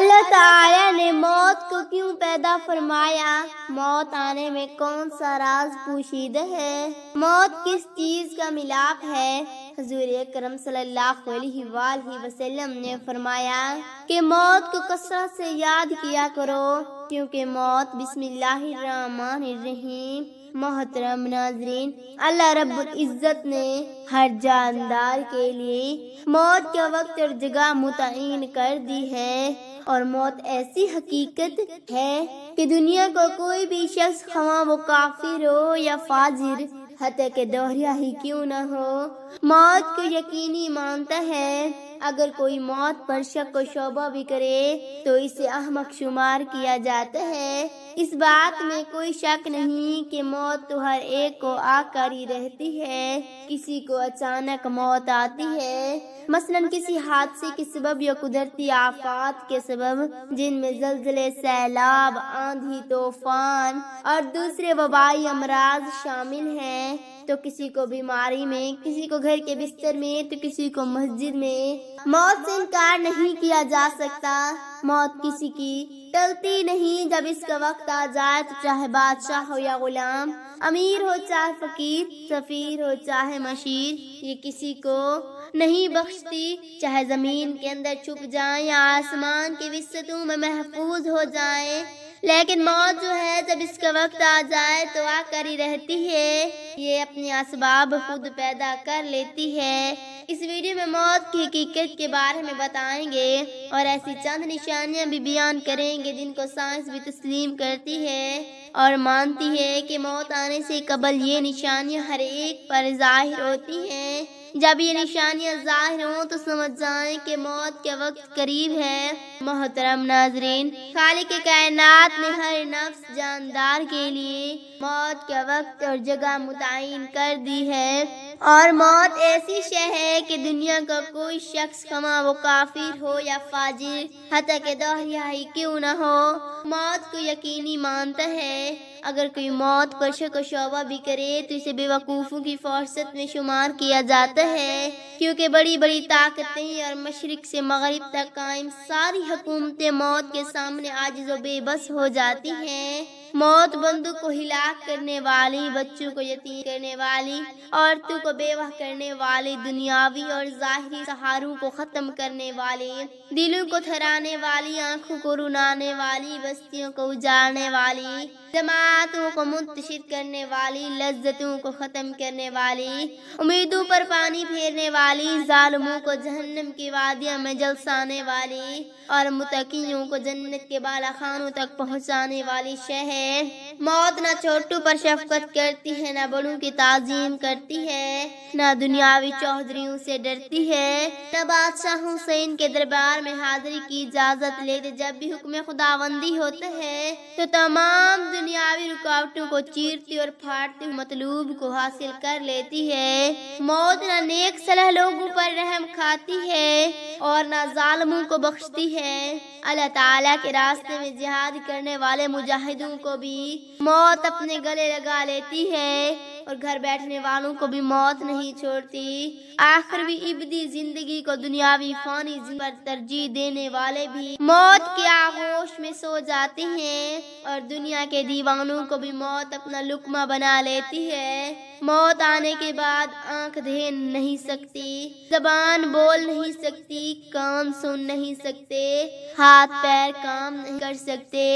اللہ تعالی نے موت کو کیوں پیدا فرمایا؟ موت آنے میں کون سا راز پوشیدہ ہے؟ موت کس چیز کا ملاپ ہے؟ حضور اکرم صلی اللہ علیہ وآلہ وسلم نے فرمایا کہ موت کو کثرت سے یاد کیا کرو، کیونکہ موت بسم اللہ الرحمن الرحیم۔ محترم ناظرین، اللہ رب العزت نے ہر جاندار کے لیے موت کا وقت اور جگہ متعین کر دی ہے، اور موت ایسی حقیقت ہے کہ دنیا کو کوئی بھی شخص خواہ وہ کافر ہو یا فاجر، حتیٰ کہ دوہرا ہی کیوں نہ ہو، موت کو یقینی مانتا ہے۔ اگر کوئی موت پر شک و شبہ بھی کرے تو اسے احمق شمار کیا جاتا ہے۔ اس بات میں کوئی شک نہیں کہ موت تو ہر ایک کو آ کر ہی رہتی ہے۔ کسی کو اچانک موت آتی ہے، مثلاً کسی حادثے کے سبب یا قدرتی آفات کے سبب، جن میں زلزلے، سیلاب، آندھی، طوفان اور دوسرے وبائی امراض شامل ہیں۔ تو کسی کو بیماری میں، کسی کو گھر کے بستر میں، تو کسی کو مسجد میں۔ موت سے انکار نہیں کیا جا سکتا۔ موت کسی کی ٹلتی نہیں۔ جب اس کا وقت آ جائے تو چاہے بادشاہ ہو یا غلام، امیر ہو چاہے فقیر، سفیر ہو چاہے مشیر، یہ کسی کو نہیں بخشتی، چاہے زمین کے اندر چھپ جائیں یا آسمان کی وسعتوں میں محفوظ ہو جائیں۔ لیکن موت جو ہے، جب اس کا وقت آ جائے تو آ کر ہی رہتی ہے۔ یہ اپنے اسباب خود پیدا کر لیتی ہے۔ اس ویڈیو میں موت کی حقیقت کے بارے میں بتائیں گے اور ایسی چند نشانیاں بھی بیان کریں گے جن کو سائنس بھی تسلیم کرتی ہے اور مانتی ہے کہ موت آنے سے قبل یہ نشانیاں ہر ایک پر ظاہر ہوتی ہیں۔ جب یہ نشانیاں ظاہر ہوں تو سمجھ جائیں کہ موت کا وقت قریب ہے۔ محترم ناظرین، خالق کائنات نے ہر نفس جاندار کے لیے موت کا وقت اور جگہ متعین کر دی ہے، اور موت ایسی شے ہے کہ دنیا کا کوئی شخص خواہ وہ کافر ہو یا فاجر، حتیٰ کہ دوہرا ہی کیوں نہ ہو، موت کو یقینی مانتا ہے۔ اگر کوئی موت پر شک و شبہ بھی کرے تو اسے بے وقوفوں کی فہرست میں شمار کیا جاتا ہے، کیونکہ بڑی بڑی طاقتیں اور مشرق سے مغرب تک قائم ساری حکومتیں موت کے سامنے عاجز و بے بس ہو جاتی ہیں۔ موت بندوں کو ہلاک کرنے والی، بچوں کو یتیم کرنے والی، عورتوں کو بیوہ کرنے والی، دنیاوی اور ظاہری سہاروں کو ختم کرنے والی، دلوں کو تھرانے والی، آنکھوں کو رلانے والی، بستیوں کو اجاڑنے والی، جماعتوں کو منتشر کرنے والی، لذتوں کو ختم کرنے والی، امیدوں پر پانی پھیرنے والی، ظالموں کو جہنم کی وادیوں میں جلسانے والی اور متقیوں کو جنت کے بالا خانوں تک پہنچانے والی شے ہے۔ موت نہ چھوٹوں پر شفقت کرتی ہے، نہ بڑوں کی تعظیم کرتی ہے، نہ دنیاوی چوہدریوں سے ڈرتی ہے، نہ بادشاہوں سے ان کے دربار میں حاضری کی اجازت لیتے۔ جب بھی حکم خداوندی ہوتا ہے تو تمام دنیاوی رکاوٹوں کو چیرتی اور پھاڑتی مطلوب کو حاصل کر لیتی ہے۔ موت نہ نیک صالح لوگوں پر رحم کھاتی ہے اور نہ ظالموں کو بخشتی ہے۔ اللہ تعالیٰ کے راستے میں جہاد کرنے والے مجاہدوں کو بھی موت اپنے گلے لگا لیتی ہے، اور گھر بیٹھنے والوں کو بھی موت نہیں چھوڑتی۔ آخروی ابدی زندگی کو دنیاوی فانی زندگی پر ترجیح دینے والے بھی موت کے آغوش میں سو جاتے ہیں، اور دنیا کے دیوانوں کو بھی موت اپنا لقمہ بنا لیتی ہے۔ موت آنے کے بعد آنکھ دیکھ نہیں سکتی، زبان بول نہیں سکتی، کان سن نہیں سکتے، ہاتھ پیر کام نہیں کر سکتے۔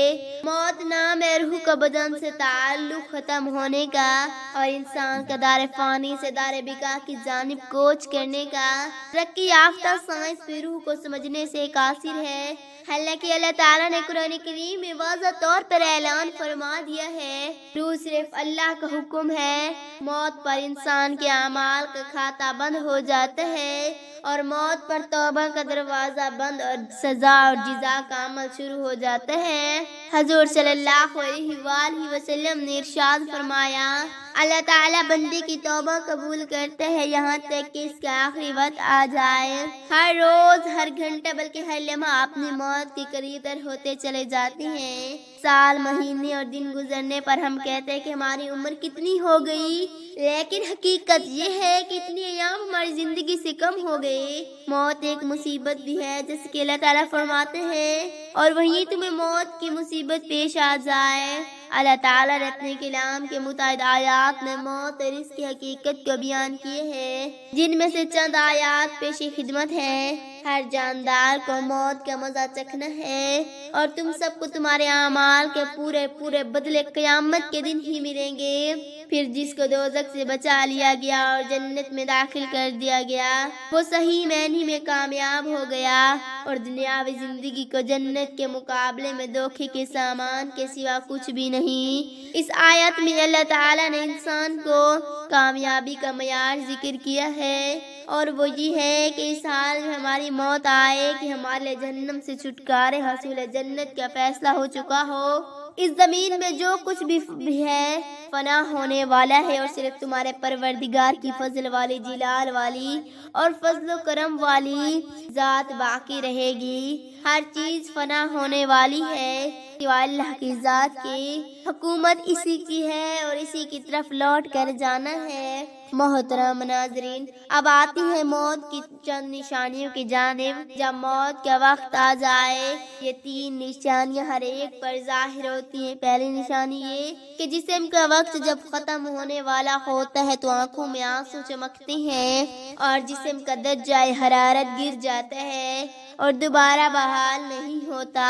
موت نام ہے روح کا بدن سے تعلق ختم ہونے کا، اور انسان کا دار فانی سے دار بقا کی جانب کوچ کرنے کا۔ ترقی یافتہ سائنس بھی روح کو سمجھنے سے قاصر ہے، حالانکہ اللہ تعالیٰ نے قرآن کریم میں واضح طور پر اعلان فرما دیا ہے، روح صرف اللہ کا حکم ہے۔ موت پر انسان کے اعمال کا کھاتہ بند ہو جاتا ہے، اور موت پر توبہ کا دروازہ بند اور سزا اور جزا کا عمل شروع ہو جاتا ہے۔ حضور صلی اللہ علیہ وآلہ وسلم نے ارشاد فرمایا، اللہ تعالیٰ بندے کی توبہ قبول کرتے ہیں یہاں تک کہ اس کا آخری وقت آ جائے۔ ہر روز، ہر گھنٹہ، بلکہ ہر لمحہ اپنی موت کے قریب تر ہوتے چلے جاتے ہیں۔ سال، مہینے اور دن گزرنے پر ہم کہتے ہیں کہ ہماری عمر کتنی ہو گئی، لیکن حقیقت یہ ہے کہ اتنی ایام ہماری زندگی سے کم ہو گئے۔ موت ایک مصیبت بھی ہے، جیسے کہ اللہ تعالیٰ فرماتے ہیں، اور وہیں تمہیں موت کی مصیبت پیش آ جائے۔ اللہ تعالیٰ نے اپنے کلام کے متعدد آیات میں موت اور اس کی حقیقت کو بیان کیے ہیں، جن میں سے چند آیات پیش خدمت ہیں۔ ہر جاندار کو موت کا مزہ چکھنا ہے، اور تم سب کو تمہارے اعمال کے پورے بدلے قیامت کے دن ہی ملیں گے۔ پھر جس کو دوزخ سے بچا لیا گیا اور جنت میں داخل کر دیا گیا، وہ صحیح معنی میں کامیاب ہو گیا، اور دنیاوی زندگی کو جنت کے مقابلے میں دھوکے کے سامان کے سوا کچھ بھی نہیں۔ اس آیت میں اللہ تعالیٰ نے انسان کو کامیابی کا معیار ذکر کیا ہے، اور وہ یہ ہے کہ اس حال میں ہماری موت آئے کہ ہمارے لیے جہنم سے چھٹکارے حاصل جنت کا فیصلہ ہو چکا ہو۔ اس زمین میں جو کچھ بھی ہے فنا ہونے والا ہے، اور صرف تمہارے پروردگار کی فضل والی، جلال والی اور فضل و کرم والی ذات باقی رہے گی۔ ہر چیز فنا ہونے والی ہے سوائے اللہ کی ذات کی۔ حکومت اسی کی ہے اور اسی کی طرف لوٹ کر جانا ہے۔ محترم ناظرین، اب آتی ہے موت کی چند نشانیوں کی جانب۔ جب موت کا وقت آ جائے، یہ 3 نشانیاں ہر ایک پر ظاہر ہوتی ہیں۔ پہلی نشانی یہ کہ جسم کا وقت جب ختم ہونے والا ہوتا ہے تو آنکھوں میں آنسو چمکتے ہیں، اور جسم کا درجہ حرارت گر جاتا ہے اور دوبارہ بحال نہیں ہوتا۔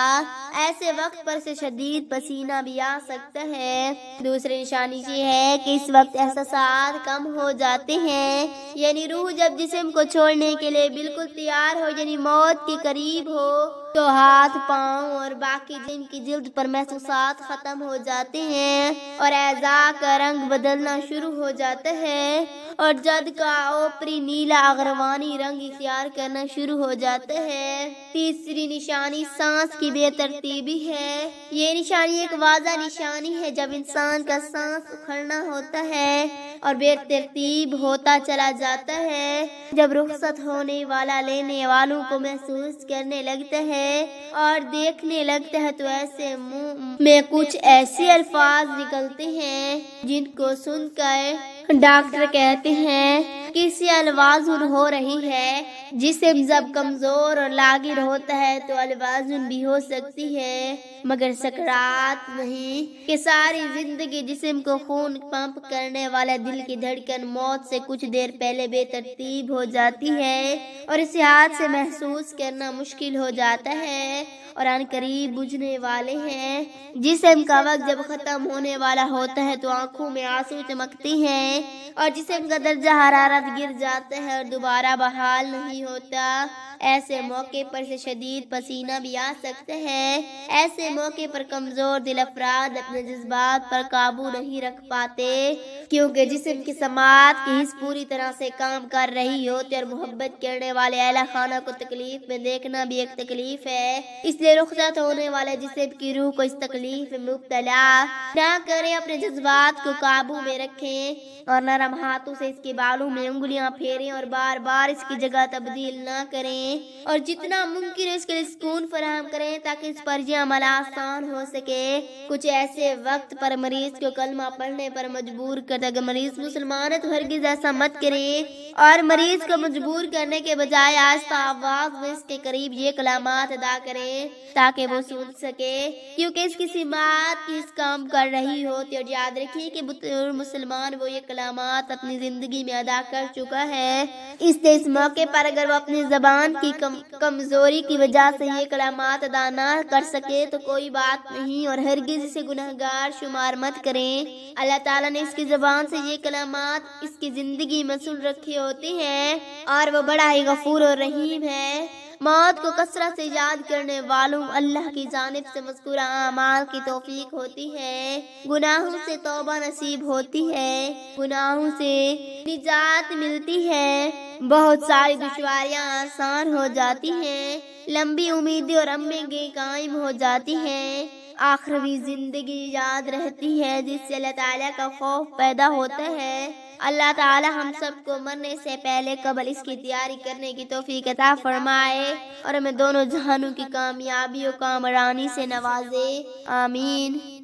ایسے وقت پر سے شدید پسینہ بھی آ سکتا ہے۔ دوسری نشانی یہ ہے کہ اس وقت احساسات کم ہو جاتے ہیں، یعنی روح جب جسم کو چھوڑنے کے لیے بالکل تیار ہو، یعنی موت کے قریب ہو، تو ہاتھ، پاؤں اور باقی جسم کی جلد پر محسوسات ختم ہو جاتے ہیں، اور اعضاء کا رنگ بدلنا شروع ہو جاتا ہے، اور جلد کا اوپری نیلا اغروانی رنگ اختیار کرنا شروع ہو جاتا ہے۔ تیسری نشانی سانس کی بے ترتیبی ہے۔ یہ نشانی ایک واضح نشانی ہے جب انسان کا سانس اکھڑنا ہوتا ہے اور بے ترتیب ہوتا چلا جاتا ہے، جب رخصت ہونے والا لینے والوں کو محسوس کرنے لگتا ہے اور دیکھنے لگتا ہے، تو ایسے منہ میں کچھ ایسے الفاظ نکلتے ہیں جن کو سن کر ڈاکٹر کہتے ہیں کسی الوازن ہو رہی ہے۔ جسم جب کمزور اور لاغر ہوتا ہے تو الوازن بھی ہو سکتی ہے، مگر سکرات نہیں کہ ساری زندگی جسم کو خون پمپ کرنے والا دل کی دھڑکن موت سے کچھ دیر پہلے بے ترتیب ہو جاتی ہے، اور اسے ہاتھ سے محسوس کرنا مشکل ہو جاتا ہے، اور ان قریب بجھنے والے ہیں۔ جسم کا وقت جب ختم ہونے والا ہوتا ہے تو آنکھوں میں آنسو چمکتے ہیں، اور جسم کا درجہ حرارت گر جاتا ہے اور دوبارہ بحال نہیں ہوتا۔ ایسے موقع پر سے شدید پسینہ بھی آ سکتا ہے۔ ایسے موقع پر کمزور دل افراد اپنے جذبات پر قابو نہیں رکھ پاتے، کیونکہ جسم کی سماعت کی حس پوری طرح سے کام کر رہی ہوتی، اور محبت کرنے والے اہل خانہ کو تکلیف میں دیکھنا بھی ایک تکلیف ہے۔ اس لیے رخصت ہونے والے جسم کی روح کو اس تکلیف میں مبتلا نہ کریں، اپنے جذبات کو قابو میں رکھیں، اور نرم ہاتھوں سے اس کے بالوں میں انگلیاں پھیریں اور بار بار اس کی جگہ تبدیل نہ کریں، اور جتنا ممکن ہے اس کے لیے سکون فراہم کریں تاکہ اس پر یہ عمل آسان ہو سکے۔ کچھ ایسے وقت پر مریض کو کلمہ پڑھنے پر مجبور کرتا، اگر مریض مسلمان ہے تو ہرگز ایسا مت کریں، اور مریض کو مجبور کرنے کے بجائے آہستہ آواز میں اس کے قریب یہ کلمات ادا کریں تاکہ وہ سن سکے، کیونکہ اس کی سماعت کی اس کام کر رہی ہوتی ہے۔ اور یاد رکھیے کہ بطور مسلمان وہ یہ کلمات اپنی زندگی میں ادا کر چکا ہے، اس لیے اس موقع پر اگر وہ اپنی زبان کی کمزوری کی وجہ سے یہ کلمات ادا نہ کر سکے تو کوئی بات نہیں، اور ہرگز اسے گنہگار شمار مت کریں۔ اللہ تعالیٰ نے اس کی زبان سے یہ کلمات اس کی زندگی میں سن رکھے ہوتے ہیں، اور وہ بڑا ہی غفور اور رحیم ہے۔ موت کو کثرت سے یاد کرنے والوں اللہ کی جانب سے مذکورہ اعمال کی توفیق ہوتی ہے، گناہوں سے توبہ نصیب ہوتی ہے، گناہوں سے نجات ملتی ہے، بہت ساری دشواریاں آسان ہو جاتی ہیں، لمبی امیدیں اور امنگیں قائم ہو جاتی ہیں، آخروی زندگی یاد رہتی ہے، جس سے اللہ تعالیٰ کا خوف پیدا ہوتا ہے۔ اللہ تعالیٰ ہم سب کو مرنے سے پہلے قبل اس کی تیاری کرنے کی توفیق عطا فرمائے اور ہمیں دونوں جہانوں کی کامیابی و کامرانی سے نوازے، آمین۔